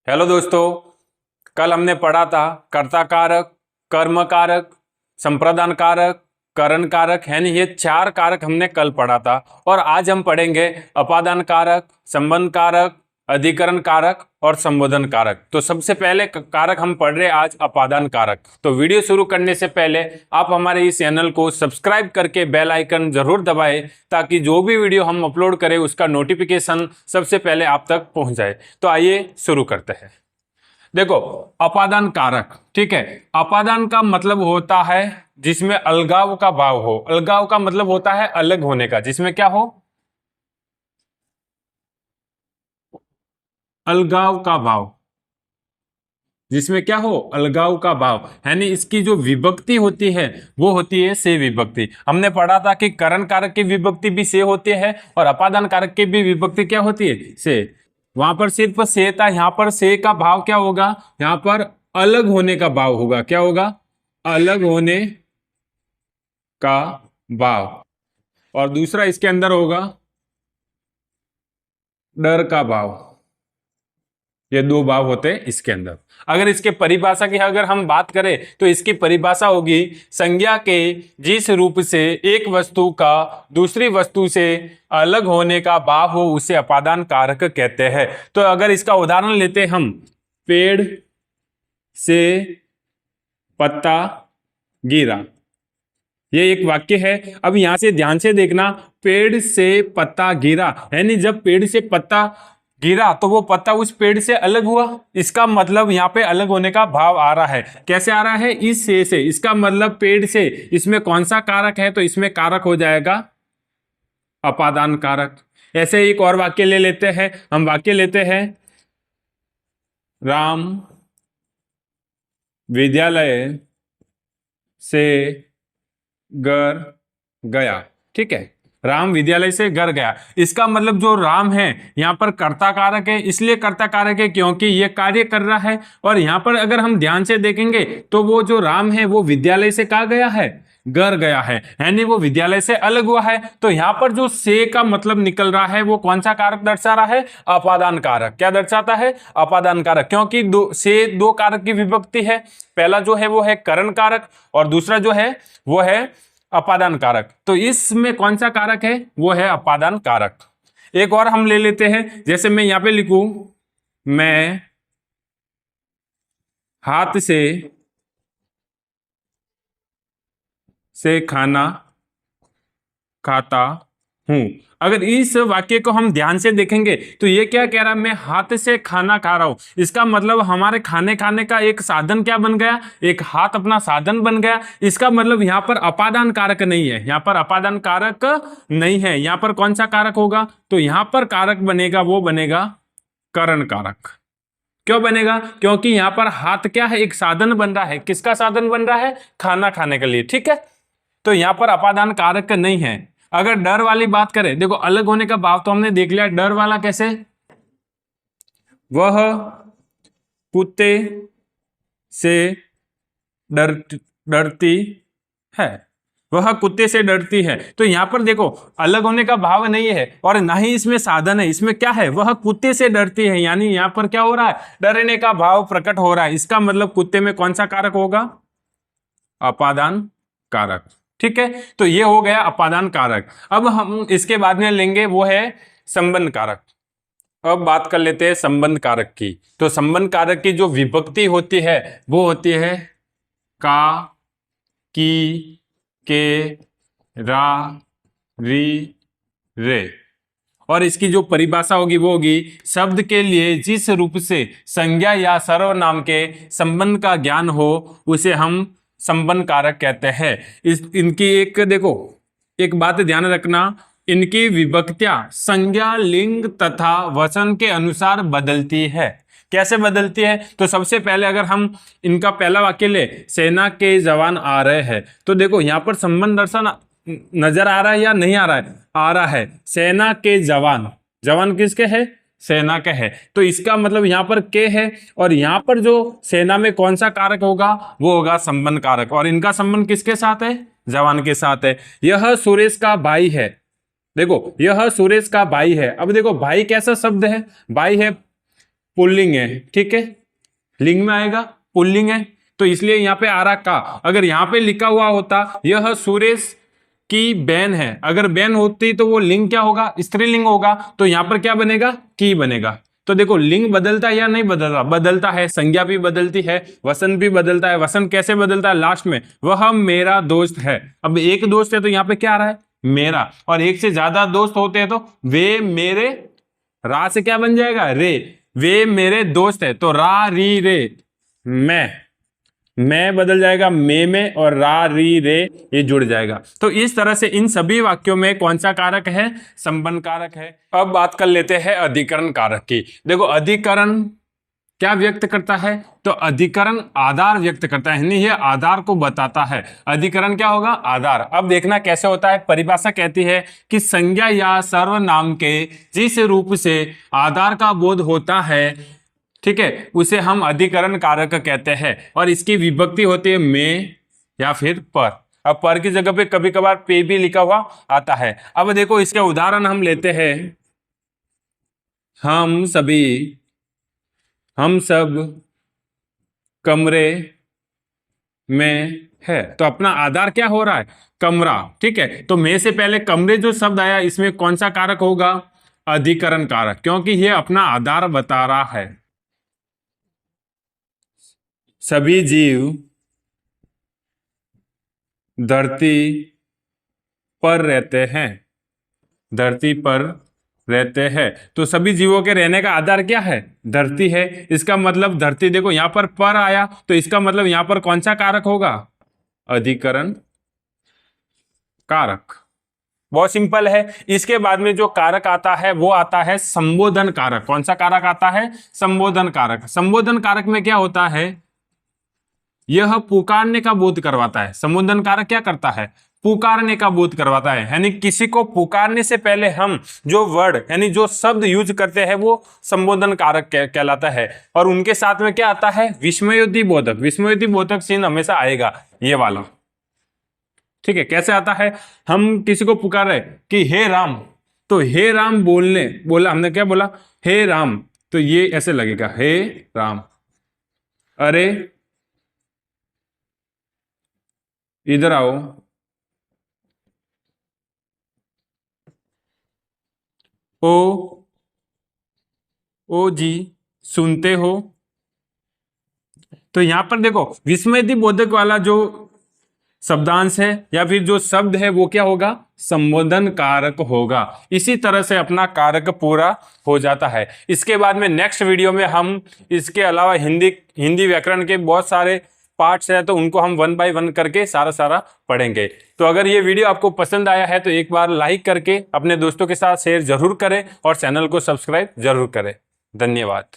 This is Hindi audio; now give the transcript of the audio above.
हेलो दोस्तों, कल हमने पढ़ा था कर्ता कारक, कर्म कारक, संप्रदान कारक, करण कारक, यानी ये 4 कारक हमने कल पढ़ा था। और आज हम पढ़ेंगे अपादान कारक, संबंध कारक, अधिकरण कारक और संबोधन कारक। तो सबसे पहले कारक हम पढ़ रहे आज अपादान कारक। तो वीडियो शुरू करने से पहले आप हमारे इस चैनल को सब्सक्राइब करके बेल आइकन जरूर दबाएं, ताकि जो भी वीडियो हम अपलोड करें उसका नोटिफिकेशन सबसे पहले आप तक पहुंच जाए। तो आइए शुरू करते हैं। देखो, अपादान कारक, ठीक है। अपादान का मतलब होता है जिसमें अलगाव का भाव हो। अलगाव का मतलब होता है अलग होने का, जिसमें क्या हो, अलगाव का भाव। जिसमें क्या हो, अलगाव का भाव, यानी इसकी जो विभक्ति होती है वो होती है से विभक्ति। हमने पढ़ा था कि करण कारक की विभक्ति भी से होती है और अपादान कारक की भी विभक्ति क्या होती है, से। वहां पर सिर्फ से था, यहां पर से का भाव क्या होगा, यहां पर अलग होने का भाव होगा। क्या होगा, अलग होने का भाव। और दूसरा इसके अंदर होगा डर का भाव। ये 2 भाव होते हैं इसके अंदर। अगर इसके परिभाषा की अगर हम बात करें तो इसकी परिभाषा होगी, संज्ञा के जिस रूप से एक वस्तु का दूसरी वस्तु से अलग होने का भाव हो उसे अपादान कारक कहते हैं। तो अगर इसका उदाहरण लेते हम, पेड़ से पत्ता गिरा, ये एक वाक्य है। अब यहां से ध्यान से देखना, पेड़ से पत्ता गिरा, यानी जब पेड़ से पत्ता गिरा तो वो पत्ता उस पेड़ से अलग हुआ। इसका मतलब यहाँ पे अलग होने का भाव आ रहा है। कैसे आ रहा है, इस से। इसका मतलब पेड़ से। इसमें कौन सा कारक है, तो इसमें कारक हो जाएगा अपादान कारक। ऐसे एक और वाक्य ले लेते हैं हम। वाक्य लेते हैं, राम विद्यालय से घर गया। ठीक है, राम विद्यालय से घर गया। इसका मतलब जो राम है यहां पर कर्ता कारक है। इसलिए कर्ता कारक है क्योंकि ये कार्य कर रहा है। और यहां पर अगर हम ध्यान से देखेंगे तो वो जो राम है वो विद्यालय से कहाँ गया है, घर गया है, यानी वो विद्यालय से अलग हुआ है। तो यहां पर जो से का मतलब निकल रहा है वो कौन सा कारक दर्शा रहा है, अपादान कारक। क्या दर्शाता है, अपादान कारक, क्योंकि दो कारक की विभक्ति है। पहला जो है वो है करण कारक और दूसरा जो है वो है अपादान कारक। तो इसमें कौन सा कारक है, वो है अपादान कारक। एक और हम ले लेते हैं, जैसे मैं यहां पे लिखूं, मैं हाथ से खाना खाता हूं। अगर इस वाक्य को हम ध्यान से देखेंगे तो ये क्या कह रहा है, मैं हाथ से खाना खा रहा हूं। इसका मतलब हमारे खाने का एक साधन क्या बन गया, एक हाथ अपना साधन बन गया। इसका मतलब यहां पर अपादान कारक नहीं है, यहां पर अपादान कारक नहीं है। यहां पर कौन सा कारक होगा, तो यहां पर कारक बनेगा, वो बनेगा करण कारक। क्यों बनेगा, क्योंकि यहां पर हाथ क्या है, एक साधन बन रहा है। किसका साधन बन रहा है, खाना खाने के लिए। ठीक है, तो यहां पर अपादान कारक नहीं है। अगर डर वाली बात करें, देखो अलग होने का भाव तो हमने देख लिया। डर वाला कैसे, वह कुत्ते से डरती है, वह कुत्ते से डरती है। तो यहां पर देखो अलग होने का भाव नहीं है और ना ही इसमें साधन है। इसमें क्या है, वह कुत्ते से डरती है, यानी यहां पर क्या हो रहा है, डरने का भाव प्रकट हो रहा है। इसका मतलब कुत्ते में कौन सा कारक होगा, अपादान कारक। ठीक है, तो ये हो गया अपादान कारक। अब हम इसके बाद में लेंगे वो है संबंध कारक। अब बात कर लेते हैं संबंध कारक की। तो संबंध कारक की जो विभक्ति होती है वो होती है का, की, के, रा, री, रे। और इसकी जो परिभाषा होगी वो होगी, शब्द के लिए जिस रूप से संज्ञा या सर्वनाम के संबंध का ज्ञान हो उसे हम संबंध कारक कहते हैं। इनकी एक देखो, एक बात ध्यान रखना, इनकी विभक्तियां संज्ञा, लिंग तथा वचन के अनुसार बदलती है। कैसे बदलती है, तो सबसे पहले अगर हम इनका पहला वाक्य ले, सेना के जवान आ रहे हैं, तो देखो यहां पर संबंध दर्शन नजर आ रहा है या नहीं आ रहा है, आ रहा है। सेना के जवान, जवान किसके है, सेना के है। तो इसका मतलब यहां पर के है और यहां पर जो सेना में कौन सा कारक होगा, वो होगा संबंध कारक। और इनका संबंध किसके साथ है, जवान के साथ है। यह सुरेश का भाई है, देखो यह सुरेश का भाई है। अब देखो भाई कैसा शब्द है, भाई है पुल्लिंग है, ठीक है, लिंग में आएगा, पुल्लिंग है, तो इसलिए यहाँ पे आ रहा का। अगर यहाँ पे लिखा हुआ होता यह सुरेश की बहन है, अगर बहन होती तो वो लिंग क्या होगा, स्त्रीलिंग होगा, तो यहाँ पर क्या बनेगा, की बनेगा। तो देखो लिंग बदलता है या नहीं बदलता, बदलता है, संज्ञा भी बदलती है, वसन भी बदलता है। वसन कैसे बदलता है, लास्ट में वह मेरा दोस्त है। अब एक दोस्त है तो यहाँ पे क्या आ रहा है, मेरा, और एक से ज्यादा दोस्त होते हैं तो वे मेरे, रा से क्या बन जाएगा, रे, वे मेरे दोस्त है, तो रा री रे, मैं बदल जाएगा में, और रा री रे ये जुड़ जाएगा। तो इस तरह से इन सभी वाक्यों में कौन सा कारक है, संबंध कारक है। अब बात कर लेते हैं अधिकरण कारक की। देखो अधिकरण क्या व्यक्त करता है, तो अधिकरण आधार व्यक्त करता है, यानी ये आधार को बताता है। अधिकरण क्या होगा, आधार। अब देखना कैसे होता है, परिभाषा कहती है कि संज्ञा या सर्वनाम के जिस रूप से आधार का बोध होता है, ठीक है, उसे हम अधिकरण कारक कहते हैं, और इसकी विभक्ति होती है में या फिर पर। अब पर की जगह पे कभी कभार पे भी लिखा हुआ आता है। अब देखो इसके उदाहरण हम लेते हैं, हम सब कमरे में है, तो अपना आधार क्या हो रहा है, कमरा, ठीक है। तो में से पहले कमरे जो शब्द आया, इसमें कौन सा कारक होगा, अधिकरण कारक, क्योंकि ये अपना आधार बता रहा है। सभी जीव धरती पर रहते हैं, धरती पर रहते हैं, तो सभी जीवों के रहने का आधार क्या है, धरती है। इसका मतलब धरती, देखो यहां पर आया, तो इसका मतलब यहां पर कौन सा कारक होगा, अधिकरण कारक। बहुत सिंपल है। इसके बाद में जो कारक आता है वो आता है संबोधन कारक। कौन सा कारक आता है, संबोधन कारक। संबोधन कारक में क्या होता है, यह पुकारने का बोध करवाता है। संबोधन कारक क्या करता है, पुकारने का बोध करवाता है, यानी किसी को पुकारने से पहले हम जो वर्ड यानी जो शब्द यूज करते हैं वो संबोधन कारक कहलाता है। और उनके साथ में क्या आता है, विस्मयोद्धि बोधक। विस्मयोद्धि बोधक चिन्ह हमेशा आएगा, ये वाला, ठीक है। कैसे आता है, हम किसी को पुकार रहे कि हे राम, तो हे राम बोला हमने, क्या बोला, हे राम, तो ये ऐसे लगेगा, हे राम। अरे इधर आओ, ओ जी सुनते हो। तो यहां पर देखो विस्मयोद्धि बोधक वाला जो शब्दांश है या फिर जो शब्द है वो क्या होगा, संबोधन कारक होगा। इसी तरह से अपना कारक पूरा हो जाता है। इसके बाद में नेक्स्ट वीडियो में हम इसके अलावा हिंदी व्याकरण के बहुत सारे पार्ट्स है, तो उनको हम 1 बाय 1 करके सारा पढ़ेंगे। तो अगर ये वीडियो आपको पसंद आया है तो एक बार लाइक करके अपने दोस्तों के साथ शेयर जरूर करें और चैनल को सब्सक्राइब जरूर करें। धन्यवाद।